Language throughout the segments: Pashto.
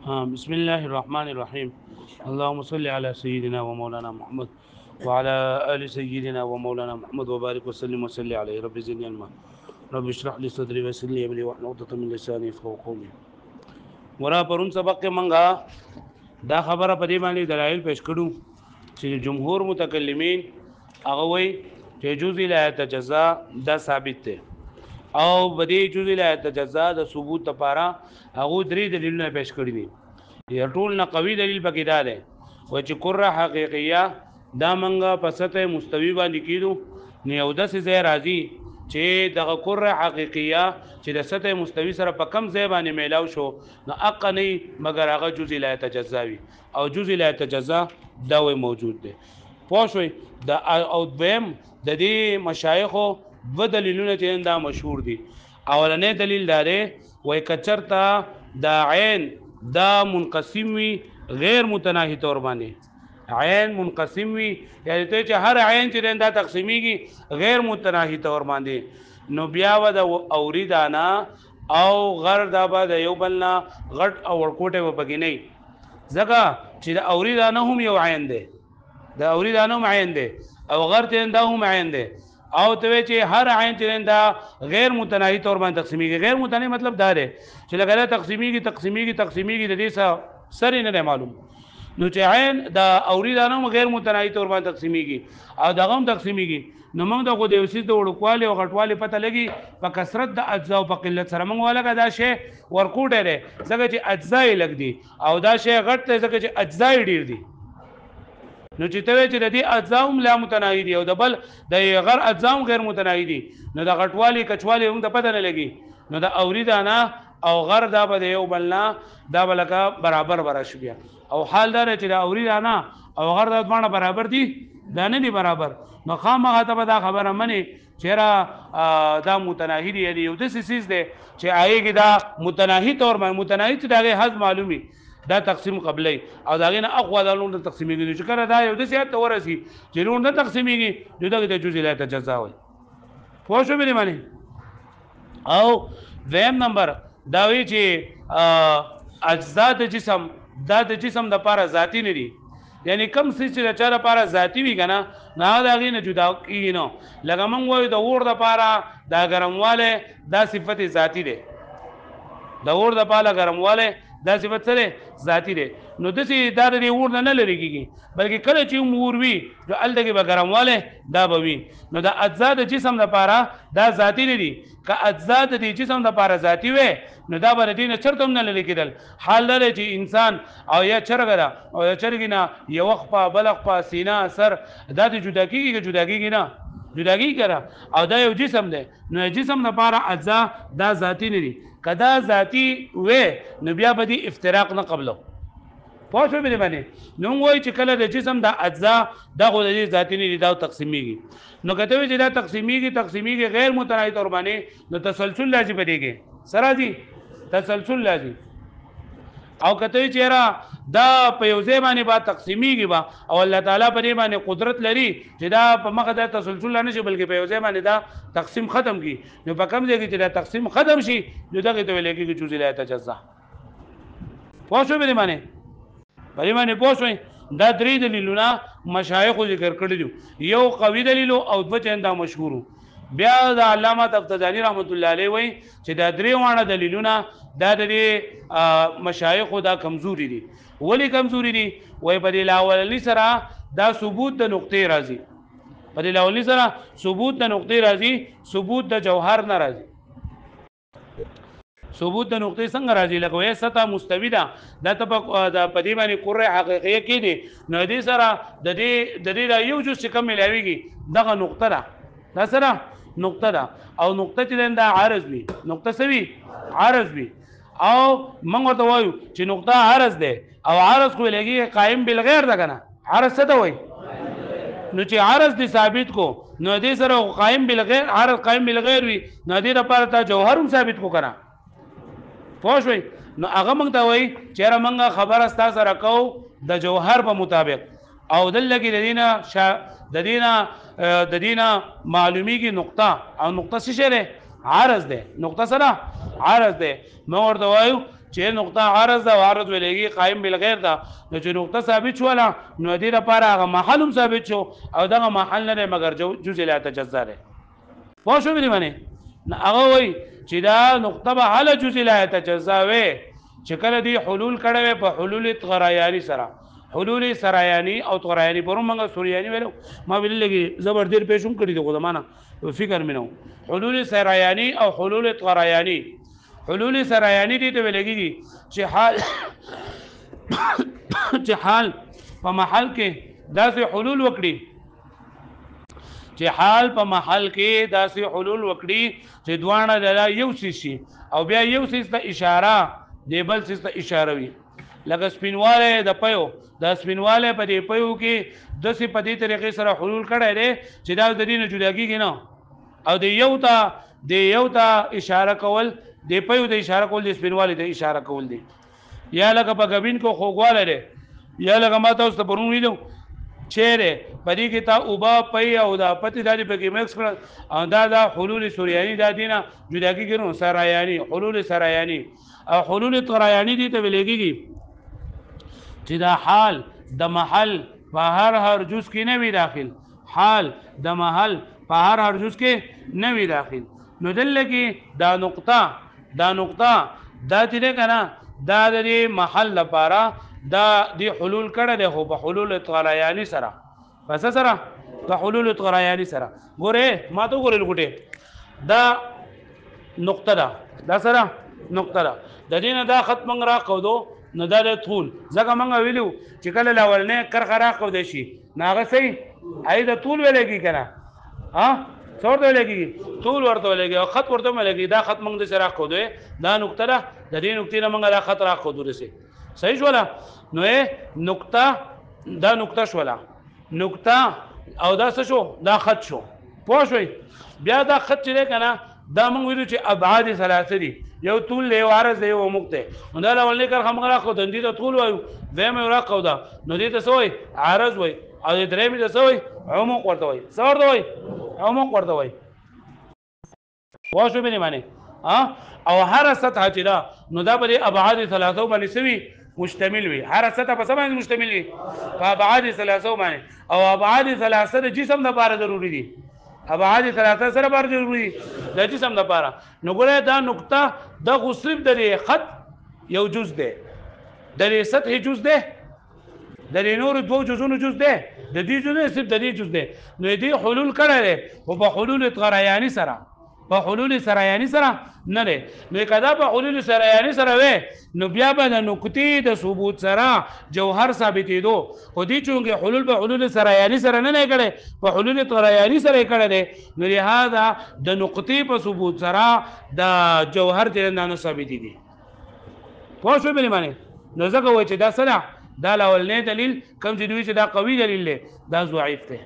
بسم الله الرحمن الرحيم. اللهم صل على سيدنا ومولانا محمد وعلى آل سيدنا ومولانا محمد وبارك وسلم وسلم عليه. رب زدني علما، رب اشرح لي صدري ويسر لي امري واحلل عقدة من لساني يفقهوا قولي. ورا پرون سبق کې منګه دا خبره په دې باندې دلایل پیش کړو چې جمهور متکلمین هغه وایي چې جزء لا يتجزا دا ثابت دی، او بدی جزء لا يتجزا د ثبوت لپاره هغه درې دلیلونه پیش کړی دي. یا ټول نه قوي دلیل پکې دا دی و چې کره حقیقیه دا منګه په سطح مستوی باندې کیدو نه یو داسې ځای راځي چې دغه کره حقیقیه چې د سطح مستوی سره په کم ځای باندې میلاو شو نو اق نه مگر هغه جزء لا يتجزا وي، او جزء لا يتجزا دا وی موجود دی. پوه شوي د او دویم د دې مشایخو دو دلیلونه چې دا مشهور دي. اولنې دلیل دا دی وای کچرتا دا عین دا منقسم وي غیر متناهي تور باندې، عین منقسم وي یعنی ته چې هر عین چې دا تقسیمیږي غیر متناهي تور باندې، نو بیا و د اوریدانا او غر دا به د یو بلنا غټ او ورکوټه و پکې نه ځکه چې د اوریدانا هم یو عین دی، د اوریدانا هم عین دی او غر ته دا هم عین دی، او ته چې هر عین چې دا غیر متناهي تور باندې تقسیمیږي. غیر متناهي مطلب دا دی چې لکه تقسیمیږي د دې سره نه معلوم، نو چې عین دا اوریدانه غیر متناهي تور باندې تقسیمیږي او دغه هم تقسیمیږي، نو موږ د خو د یوسیز د وړوکوالي او غټوالي پته لګي په کثرت د اجزا او په قلت سره موږ ولګه دا شی ورکوټه دی ځکه چې اجزا یې لګ دي او دا شی غټ دی ځکه چې اجزا یې ډیر دي. نو چې ته چې د دې اجزا هم لا متناهي دي او د بل د غیر اجزا هم غیر متناهي دي، نو د غټوالي کچوالي هم د پته نه لګي، نو د اوریدانه او غر دا به یو بلنا دا بلکه برابر ورش بیا. او حال دا چې دا اوریدانه او غر دا دواړه برابر دي، دا نه دي برابر، نو خامخا ته به دا خبره مني چیرې دا متناهي دي، یعنی یو داسې څیز دی چې هغې دا متناهي طور باندې متناهي چې د هغې حد معلومي دا تقسیم قبلی او د هغې نه اقوا دا لون نه تقسیمیږي، چې کله دا یو داسې حد ته ورسي چې لون نه تقسیمیږي نو دغې ته جزء لا يتجزا وایي. پوه شو بلې معنی. او دویم نمبر دا وی چې اجزا د جسم دا د جسم د پاره ذاتی نه دي، یعنی کم څه چې د چا لپاره ذاتی وي که نه نو هغه د هغې نه جدا کېږي. نو لکه موږ وایو د اور دپاره دا ګرموالی دا صفت ذاتی دی، د اور دپاره ګرموالی دا صفت څه دی ذاتی دی، نو داسې دا د دې اور نه نه لرې کېږي بلکې کله چې اور وي نو هلته کې به ګرموالی دا به وي. نو د اجزا د جسم دپاره دا ذاتی نه دي، که اجزا د دې جسم دپاره ذاتی وی نو دا به د دې نه چرته هم نه لرې کېدل. حال دا دی چې انسان او یا چرګه ده او یا چرګې نه یوه خپه بله خپه سینه سر دا د جدا کېږي که جدا کېږي نه جدا کېږي که او دا یو جسم دی، نو جسم دپاره اجزا دا ذاتی نه دي، که دا ذاتی وی نو بیا به دې افتراق نه قبلو. پوه شوې بلې باندې. نو موږ وایو چې کله د جسم د اجزا دا خو د دې ذاتي نه دي دا تقسیمیږي، نو که ته وایې چې دا تقسیمیږي غیر متناهي طور باندې نو تسلسل راځي په دې کې څه راځي تسلسل راځي. او که ته وایې چې یاره دا په یو ځای باندې به تقسیمیږي به او الله تعالی په دې باندې قدرت لري چې دا په مخه دا تسلسل نه شي بلکې په یو ځای باندې دا تقسیم ختم کړي، نو په کوم ځای کې چې دا تقسیم ختم شي نو دغې ته ویل کېږي جزء لا يتجزا. پوه شوې بلې معنی بلې معنی پوه شوئ. دا درې دلیلونه مشایخو ذکر کړي دي، یو قوي دلیل او دوه چند دا مشهور. بیا د علامه تفتزاني رحمت الله علیه وایي چې دا درې واړه دلیلونه دا د دې مشایخو دا کمزوري دي. ولې کمزوري دي؟ وایي په دې لاولني سره دا ثبوت د نقطې راځي، په دې لاولني سره ثبوت د نقطې راځي، ثبوت د جوهر نه راځي. ثبوت د نقطې څنګه راځي؟ لکه وایي سطح مستوي ده دا ته په دې باندې کره حقیقیه کې دي، نو دې سره د دې دا یو جز چې کم ملاویږي دغه نقطه ده، دا سره نقطه ده او نقطه چې دا عرض وي، نقطه څه وي عرض وي، او موږ ورته وایو چې نقطه عرض ده او عرض خو لګي قائم بالغیر ده که نه، عرض څه ته وایي؟ نو چې عرض دې ثابت کو نو دې سره قائم بالغیر عرض قائم بالغیر وي نو دې لپاره ته جوهر هم ثابت کو که نه. پوه شوئ. نو هغه موږ ته وایي چېرې موږ خبره ستا سره کوو د جوهر په مطابق او دلته کې د دې نه معلومیږي نقطه، او نقطه څه شی دی؟ عرض دی. نقطه سره عرض دی. موږ ورته وایو چې نقطه عارض ده او عارض ولېږي قائم بالغیر ده نو چې نقطه ثابت شوله نو دې لپاره هغه محل هم ثابت شو او دغه محل نه دی مګر جزء لا يتجزا دی پوه شو مې معنی هغه وایي چې دا نقطه به هله جزء لا يتجزا وي چې کله دی حلول کړی په حلول غرایاني سره حلول سرایانی او طغرایانی پرون موږ سوریانی ویلو ما ویل لګي زبر ډیر پېښوم کړی دی خو زمانہ فکر مینو حلول سرایانی او حلول طغرایانی حلول سرایانی دي ته ویلګي چې حال چې حال په محل کې داسې حلول وکړي چې حال په محل کې داسې حلول وکړي چې دوانه د یو شي او بیا یو څه ته اشاره دی بل څه ته اشاره وي لکه سپینواله د پيو د سپینواله په دې پيو کې د څه په دې طریقې سره حلول کړی دی چې دا د دې نه جدا کیږي نه او د یو ته اشاره کول د پيو د اشاره کول د سپینواله ته اشاره کول دي یا لکه په غبین کو خوګواله دی یا لکه ما تاسو ته پرون ویلو چیرې په دې کې تا اوبا پي او دا پتی دالي په کې مکس کړ او دا حلول سوریانی دا دینه جدا کیږي نو سرایانی حلول سرایانی او حلول طغرایانی دي ته ویلېږي چې دا حال د محل په هر جز کې نه وي داخل حال د محل په هر جز کې نه وي داخل نو دلته کې دا نقطه دا چې کنه دا د محل لپاره دا دی حلول کړه ده خو په حلول طغرایانی سره پس سره په حلول طغرایانی سره ګوره ما ته ګورل ګټه دا نقطه دا سره نقطه ده د دې نه دا خط منګ را قودو نو دا د طول ځکه منګ ویلو چې کله لاولنه کرخه را قود شي ناغه سي اې د طول ولګي کنه ها څور ته لګي طول ورته لګي او خط ورته لګي دا خط منګ د سره قودو دا نقطه ده د دې نقطې نه منګ دا خط را قودو رسي صحیح شولا نو نقطه دا نقطه شولا نقطه او دا څه شو دا خط شو پوه شوي بیا دا خط چې کنه دا موږ ویلو چې ابعاد ثلاثه دي یو طول له عرض دی او مقته دا لولنه کار هم را خو دندې ته طول وایو زم را خو دا نو دې ته سوې عرض وای او دې درې مې ته سوې عمق ورته وای څور ته وای عمق ورته وای پوه شو به معنی او هر سطح چې دا نو دا به ابعاد ثلاثه باندې سوي مشتمل وي هر سطح په سمه مشتمل وي په ابعاد ثلاثه باندې او ابعاد ثلاثه د جسم لپاره ضروری دي ابعاد ثلاثه سره بار ضروری دي د جسم لپاره نو ګوره دا نقطه د غصرف د خط یو جز ده د سطح جز ده د نور دو جزونو جز ده د دې جز نه صرف د دې جز ده نو دې حلول کړه او په حلول طغرایانی سره په حلول سرایانی سره نه ده نو کدا په حلول سرایانی سره وې نو بیا به د نقطې د ثبوت سره جوهر ثابتېدو خو دې چونګې حلول په حلول سرایانی سره نه کړي په حلول طغرایانی سره کړي دي نو لهدا د نقطې په ثبوت سره د جوهر د نه ثابت دي پوه شو به معنی نو ځکه وای چې دا سره دا اولنې دلیل کوم چې دوی چې دا قوي دلیل دی دا ضعیف دی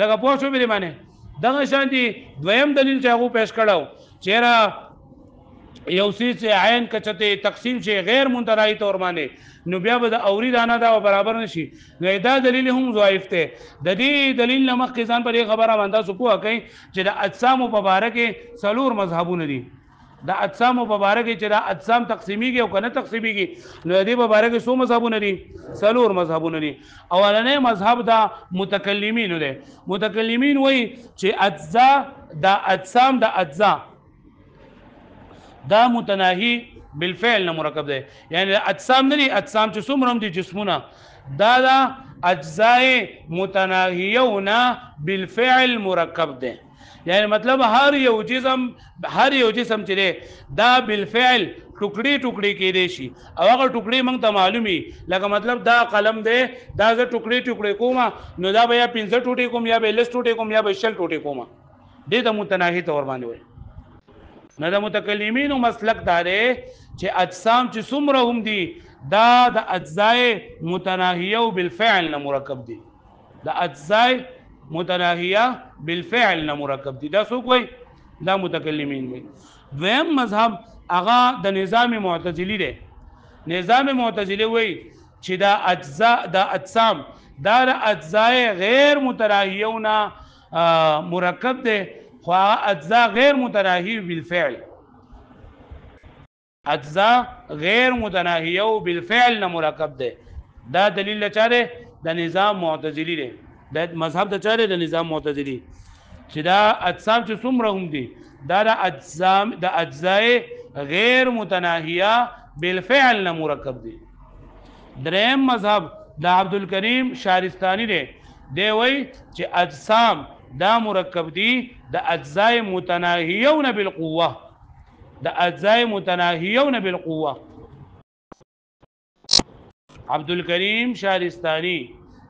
لکه پوه شو به معنی دغه شان دي دویم دلیل چې هغه پیش کړو چیرې یو سیس عین کچته تقسیم شي غیر منترائی تور باندې نو بیا به د اوری دانه دا برابر نشي نو دا دلیل هم ضعیف دی د دې دلیل نه مخکې ځان پر خبره باندې سپوه کوي چې د اجسام مبارکه څلور مذهبونه دي د اجسام مبارکه چې د اجسام تقسیمیږي او کنه تقسیمیږي نو د مبارکه څو مذهبونه دي څلور مذهبونه دي اولنې مذهب دا متکلمین دي متکلمین وایي چې اجزا د اجسام د اجزا دا متناهی بالفعل نه مرکب دی یعنی اجسام نه دي اجسام چې څومره هم دي جسمونه دا اجزاء متناهیونه بالفعل مرکب دی یعنی مطلب هر یو جسم چې دا بالفعل ټوکړي ټوکړي کېدې شي او هغه ټوکړي موږ ته معلومي لکه مطلب دا قلم دی دا زه ټوکړي ټوکړي کوم نو دا به یا 15 ټوټې کوم یا به لس ټوټې کوم یا به شل ټوټې کوم دې د متناهي تور باندې وي نه د متکلمینو مسلک دا دی چې اجسام چې څومره هم دي دا د اجزاء متناهیه بالفعل نه مرکب دي د اجزاء متناهیه بالفعل نه مرکب دي دا څوک وایي دا متکلمین وایي دویم مذهب هغه د نظام معتزلی دی نظام معتزلی وایي چې دا اجزاء د اجسام دا د اجزاء غیر متناهیونه مرکب دی خو اجزاء غیر متناهی بالفعل اجزا غیر متناهیه بالفعل نه مرکب ده. دا دلیل چاره د نظام معتزلی دی، د مذهب د چاره د نظام معتزلی چې دا اجسام چې څومره هم دي دا د اجزای غیر متناهیه بالفعل نه مرکب دي. دریم مذهب د عبدالکریم شارستانی دی وای چې اجسام دا مرکب دي د اجزای متناهیون بالقوه، د اجزای متناهیون بالقوه. عبدالکریم شارستانی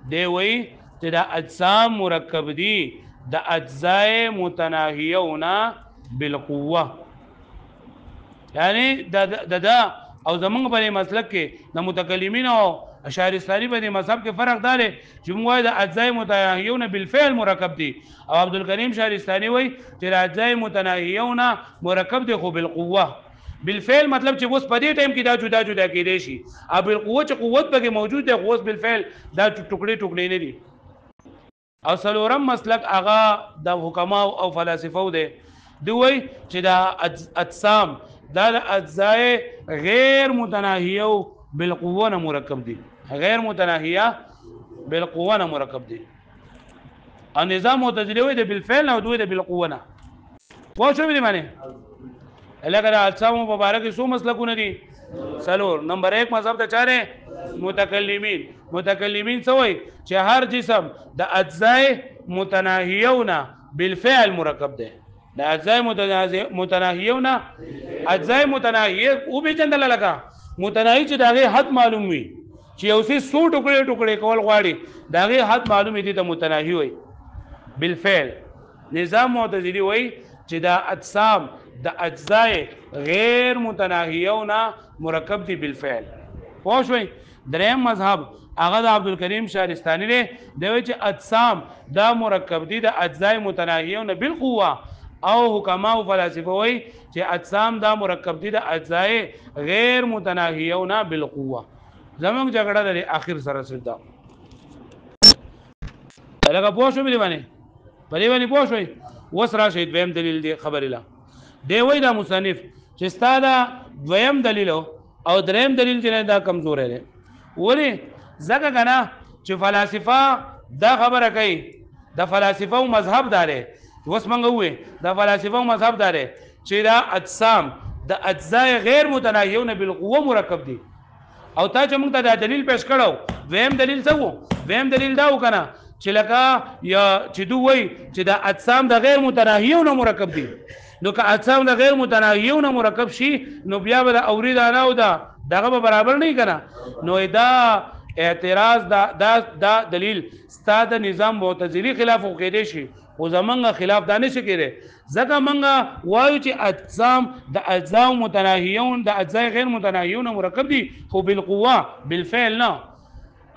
دی وای چې د اجسام مرکب دي د اجزای متناهیون بالقوه. یعنی دا او زمونږ په مسلک کې د متکلمین او شارستانی په مذهب کې فرق دا دی چې موږ وایو د اجزای متناهیون بالفعل مرکب دي، او عبدالکریم شارستانی وایي چې د اجزای متناهیون مرکب دي خو بالقوه. بالفعل مطلب چې اوس په دې ټایم کې دا جدا جدا کېدی شي، او بالقوه چې قوت پکې موجود دی خو اوس بالفعل دا ټوکړي ټوکړي نه دي. او څلورم مسلک هغه د حکماو او فلسفو دی، دوی وایي چې دا اجسام دا د اجزای غیر متناهیه بالقوه نه مرکب دي، غیر متناهیه بالقوه نه مرکب دي. او نظام معتزلی وایي د بالفعل نه او دوی د بالقوه نه. پوه شو دې معنی؟ لکه د اجسام مبارک څو مسلکونه دي؟ څلور. نمبر 1 مذهب د چاره متکلمین. متکلمین څه وایي چې هر جسم د اجزای متناهیون بالفعل مرکب دی. د اجزای متناهیون اجزای متناهیه او به چندل لگا متناهی چې داغه حد معلوم وي چې یو څه سو ټوکړي ټوکړي کول غواړي داغه حد معلوم دي ته متناهی وي بالفعل. نظام معتزلی وایي چې دا اجسام د اجزای غیر متناهیون مرکب دي بالفعل. پوه شئ؟ دریم مذهب هغه د عبدالکریم شارستانی دی، دی وایي چې اجسام دا مرکب دي د اجزای متناهیون بالقوه، او حکما او فلسفه وایي چې اجسام دا مرکب دي د اجزای غیر متناهیون بالقوه. زموږ جګړه د اخر سره سره لکه پوه شو مې باندې په دې باندې پوه شوي. اوس راشي دویم دلیل دی خبرې لا دی وایي دا مصنف چې ستا دا دویم دلیل او دریم دلیل چې دا کمزور دی. ولې؟ ځکه که نه چې فلسفه دا خبره کوي، د فلسفه مذهب دا دی. اوس موږ ووایو د فلسفه مذهب دا دی چې دا اجسام د اجزای غیر متناهیون بالقوه مرکب دي. او تا چې موږ ته دا دلیل پیش کړو، دویم دلیل څه وو؟ دویم دلیل دا و که نه چې لکه یا چې دوی وایي چې دا اجسام د غیر متناهیون مرکب دي، نو که اجسام د غیر متناهیون مرکب شي نو بیا به د اوریدانه او دغه به برابر نه وي که نه. نو دا اعتراض دا دلیل ستا د نظام معتزلی خلاف کېدی شي، خو زمونږ خلاف دا نشي کېدی، ځکه موږ وایو چې اجسام د اجزا متناهیون د اجزای غیر متناهیون مرکب دي خو بالقوه بالفعل نه.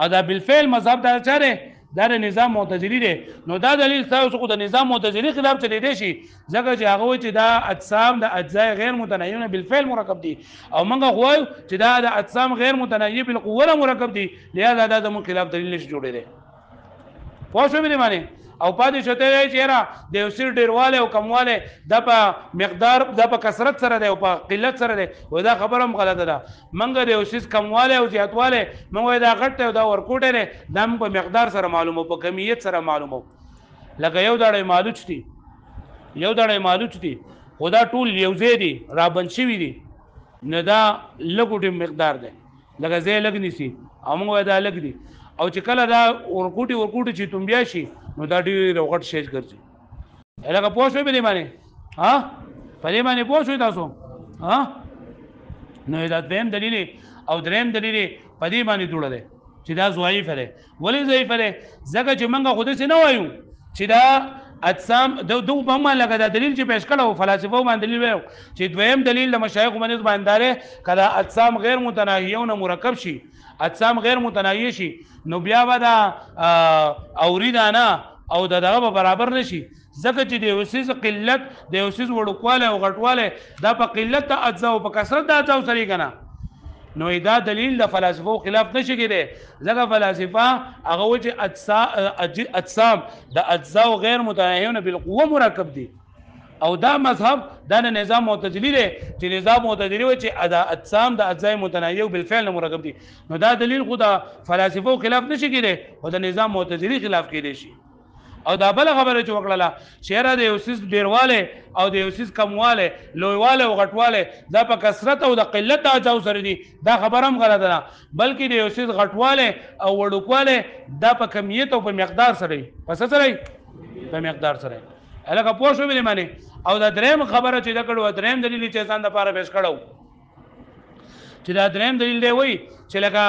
او دا بالفعل مذهب دا چا دی؟ دا د نظام معتزلی دی. نو دا دلیل ستاسو خو د نظام معتزلی خلاف چلیدی شي، ځکه چې هغه وایي چې دا اجسام د اجزای غیر متناهیون بالفعل مرکب دي، او موږ وایو چې دا د اجسام غیر متناهیه بالقوه مرکب دي، لهذا دا زموږ خلاف دلیل نشي جوړېدی. پوه شوې دې معنی؟ او پاتې شته دی چې یاره د یو څه ډېروالی او کموالی دا په مقدار دا په کثرت سره دی او په قلت سره دی. وایي دا خبره هم غلطه ده. موږ د یو څیز کموالی او زیاتوالی موږ وایو دا غټ دی او دا ورکوټی دی، دا موږ په مقدار سره معلومو، په کمیت سره معلومو. لکه یو دړی مالوچ دي، یو دړی مالوچ دي، خو دا ټول یو ځای دي رابند شوي دي، نو دا لږ مقدار دی، لکه ځای لږ نیسي او موږ وایو دا لږ دي. او چې کله دا ورکوټي چې تنبیا شي نو دا ډېر غټ شی ګرځي. لکه پوه شوئ په دې باندې؟ په دې باندې پوه شوئ تاسو؟ نو دا دویم دلیل او دریم دلیل په دې باندې جوړه دی چې دا ضعیف دی. ولې ضعیف دی؟ ځکه چې موږ خو داسې نه وایو چې دا اجسام دو په ما لکه دا دلیل چې پیش کړو فلسفو باندې دلیل وایو چې دویم دلیل د مشایخو باندې باندې کله اجسام غیر متناهیون مرکب شي، اجسام غیر متناهیه شي، نو بیا به دا اوریدانه او دغه به برابر نشي، ځکه چې د یو څیز قلت د یو څیز وړوکوالی او غټوالی دا په قلت د اجزا او په کثرت د اجزاو سره یې که نه. نو دا دلیل د فلسفو خلاف نشي کېدی، ځکه فلسفه هغه وایي چې اجسام د اجزاو غیر متناهیون بالقوه مرکب دي، او دا مذهب دا نظام معتزلی دی چې نظام معتزلی و چې ادا اجسام د اجزای متناهیه بالفعل مرکب دي نو دا دلیل خو د فلسفو خلاف نشي کېدی او د نظام معتزلی خلاف کېدی شي او دا بل خبره چې وکړه شهره د یو سیس ډیرواله او د یو سیس کمواله لویواله او غټواله دا په کثرت او د قلت اجاو سره دي دا خبره هم غلطه ده بلکې د یو سیس غټواله او وړوکواله دا په کمیت او په مقدار سره پس سره په مقدار سره الګه پوه شو مې معنی او دا دریم خبره چې دا کړو دریم دلیل چې ځان د پاره پیش کړو چې دا دریم دلیل دی وای چې لکه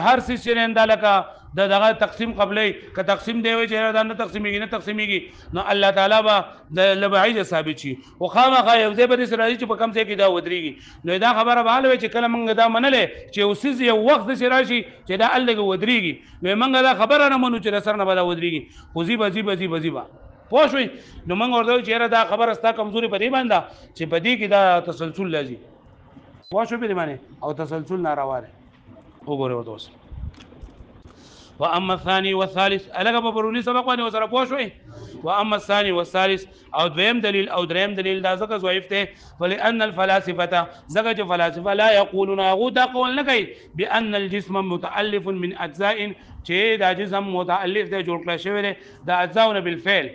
هر څه چې نه لکه دغه تقسیم قبلې که تقسیم دی وای چې دا نه تقسیمېږي نه تقسیمېږي نو الله تعالی به د لبعیز ثابت شي او خامخا یو ځای به سره چې په کم ځای کې دا ودرېږي نو دا خبره به حال وي چې کله موږ دا منلې چې اوسې یو وخت د راشي چې دا الګ ودرېږي نو موږ دا خبره نه منو چې سر نه به دا ودرېږي خو زی به پوه شوي نو موږ ورته چې دا خبره ستا کمزوري په دې باندې چې په دې کې دا تسلسل لازم پوه شو په دې باندې او تسلسل ناروا دی وګوره ورته اوس واما الثاني والثالث الګه په پرونی سبق باندې وسره پوه شوي واما الثاني والثالث او دویم دلیل او دریم دلیل دا ځکه ضعیف دی ولئن الفلاسفه ځکه چې فلاسفه لا یقولون هغه دا قول نه کوي بان الجسم متالف من اجزاء چې دا جسم متالف دی جوړ کړی شوی دی د اجزاء بالفعل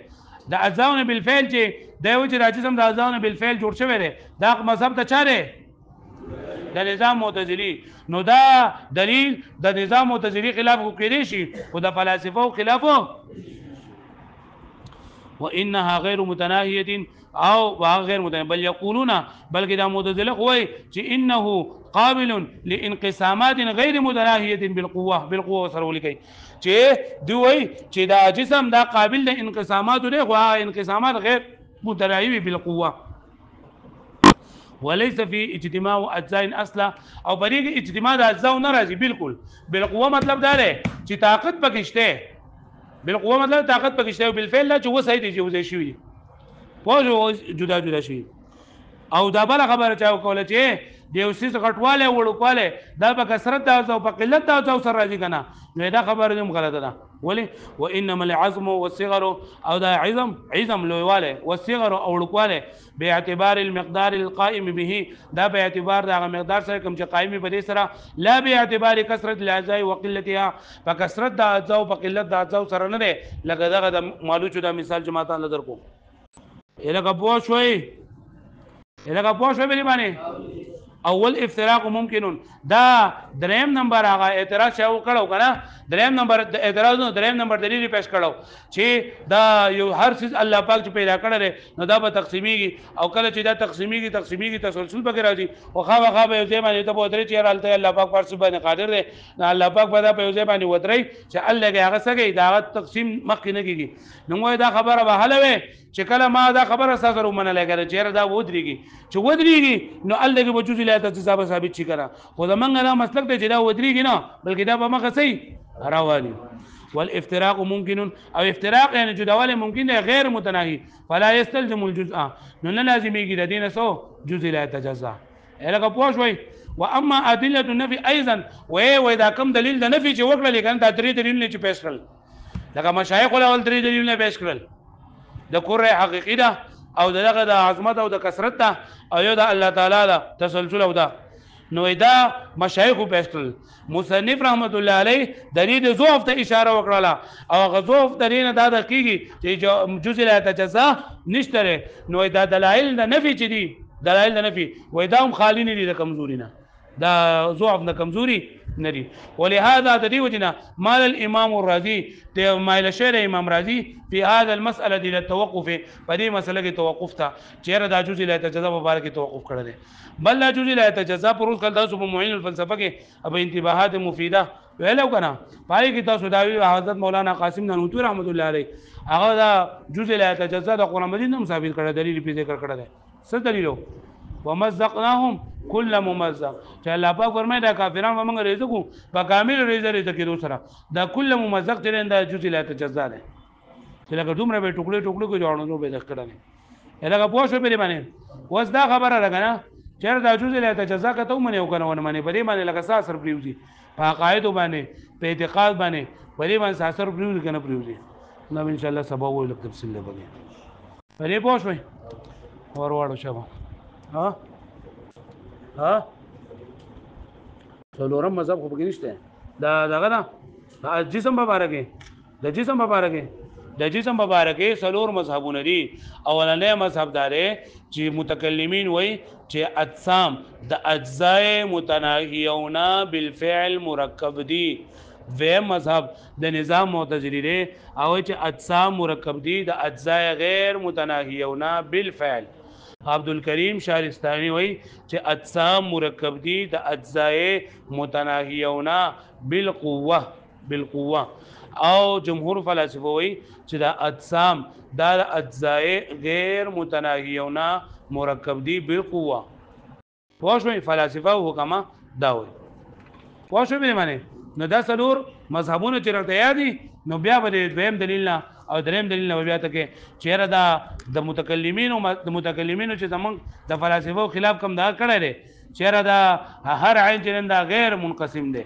د اجزاء بالفعل چې دا و چې دا جسم د اجزاء بالفعل جوړ شوی دی دا مذهب ته چاره د نظام معتزلی نو دا دلیل د نظام معتزلی خلاف کوي شي او د فلسفو خلاف وانها غیر متناهیه او غیر متناهیه بل یقولون بلکې دا معتزله کوي چې انه قابل لانقسامات غیر متناهیه بالقوه سره ولیکي چې دوی چې دا جسم دا قابل د انقسامات دی خو انقسامات غیر متناهیه بالقوه وليس في اجتماع اجزاء اصلا او بریګ اجتماع د اجزاء ناراضي بالقوه مطلب دا دی چې طاقت پکشته بالقوه مطلب طاقت پکشته او بالفعل لا چې وسای دي جوړ شي پوه جدا شي او دا بل خبره چا کوله چې د یو سیس غټواله وړوکواله دا په کثرت او په قلت او سر راځي کنه نو دا خبره هم غلطه ده ولی وانما العظم والصغر او دا عظم لویواله والصغر او وړوکواله به اعتبار المقدار القائم به دا به اعتبار دا مقدار سره کوم چې قائم به دي سره لا به اعتبار کثرت الاعضاء وقلتها په کثرت د اعضاء او په قلت د اعضاء سره نه ده لکه دغه د مالوچو دا مثال جماعتان لدر کو الګه پوه شوي به باندې اول افتراق ممکن دا دریم نمبر هغه اعتراض شاو کړو کنه دریم نمبر اعتراض نو دریم نمبر دلیل پیش کړو چې دا یو هر څه الله پاک چې پیدا کړل نو دا به تقسیمیږي او کله چې دا تقسیمیږي تسلسل به راځي او خامخا به یو ځای باندې ته به درې چې الله الله پاک پر څه باندې قادر دی نو الله پاک به دا په یو ځای باندې ودرې چې الله هغه څنګه دا تقسیم مخکې نه کیږي نو دا خبره به حلوي چې کله ما دا خبره سره ومنه لګره چې دا ودرېږي نو الله کې وجود لا تجزا ثابت شي کنه خو زمونږ دا مسلک ته چې دا ودرېږي نه بلکې دا به مخه سي راوالي والافتراق ممکن او افتراق یعنی جداواله ممکن دی غیر متناهی فلا يستلزم الجزء نو نه لازمي د دینه سو جزء لا تجزا الګه پوه شوي واما ادله النفي ايضا و دا کوم دلیل د نفي چې وکړل کنه دا درې دلیل چې پیش کړل لکه مشایخ ول درې دلیل پیش کړل د کور حقیقی ده او دغه د عظمت او د کثرت ده او یو د الله تعالی ده تسلسل او ده نو دا مشایخ پیش کړل مصنف رحمت الله علیه د دې ضعف ته اشاره وکړه او غضوف درینه دا د کیږي چې جزء لا تجزا نشته نو دا دلایل د نفي چې دي دلایل د نفي وای دا هم خالی نه دي د کمزوري نه دا ضعف نه کمزوري ندي ولهذا د دې وجنه مال الامام الرازي د مایل شهر امام رازي په هذا المساله الى التوقف په دې مسله کې توقف تا چیرې د جزء لا تجزا مبارک توقف کړل بل لا جزء لا تجزا پروز کړه تاسو په معین الفلسفه کې اب انتباهات مفیده ویلو کنه پای کې تاسو دا وی حضرت مولانا قاسم نانوتوی رحمت الله علیه هغه دا جزء لا تجزا د قران مجید هم ثابت کړه دلیل په ذکر کړه ده څه دلیلو ومزقناهم كل ممزق چې الله پاک فرمایي دا کافرانو موږ رزقو په کامل رزق کې دوسرا دا کل ممزق چې دا جزء لا تجزا ده چې لکه دومره به ټوکړي کو جوړونو به ذکر کړه نه لکه پوه شو په دې باندې اوس دا خبره راغنه چې دا جزء لا تجزا کته مونږ یو کنه ونه باندې په دې باندې لکه ساسر پریوزي په عقاید باندې په اعتقاد باندې په دې باندې ساسر پریوزي کنه پریوزي نو ان شاء الله سبا وو لک تفصیل لګي پرې پوه شوئ ورواړو شبه ها ها څلورم مذهب خو پکې نشته دا دغه نه د جسم په باره کې د جسم په باره کې د جسم په باره کې څلور مذهبونه دي اولنی مذهب دا دی چې متکلمین وایي چې اجسام د اجزای متناهیونه بالفعل مرکب دي ویم مذهب د نظام معتزلی دی او چې اجسام مرکب دي د اجزای غیر متناهیونه بالفعل عبدالکریم شارستانی وی چې اجسام مرکب دي د اجزای متناهیونه بالقوه او جمهور فلسفه وی چې د اجسام د اجزای غیر متناهیونه مرکب دي بالقوه پوه شوئ فلسفه او حکما دا وی پوه شوئ به معنی نو دا څلور مذهبونه چې راته یادي نو بیا به دویم دلیل نه او دریم دلیل نه بیا ته کې چیرې دا د متکلمینو چې زمونږ د فلسفو خلاف کم دا کړی دی چیرې دا هر عین چې دا غیر منقسم دی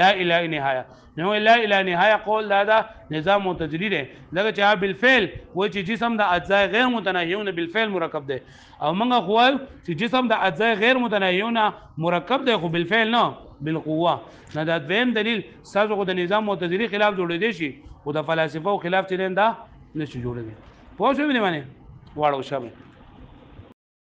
لا اله نهایه نو لا اله نهایه قول دا نظام معتزلی دی لکه چې بالفعل و چې جسم د اجزای غیر متناهیونه بالفعل مرکب دی او موږ خو چې جسم د اجزای غیر متناهیونه مرکب دی خو بالفعل نه بالقوه نه دا دویم دلیل سازو خو د نظام معتزلی خلاف جوړې دي شي او د فلسفو خلاف چې دا نشي جوړېږي پوه شو مې معنی واړو شابه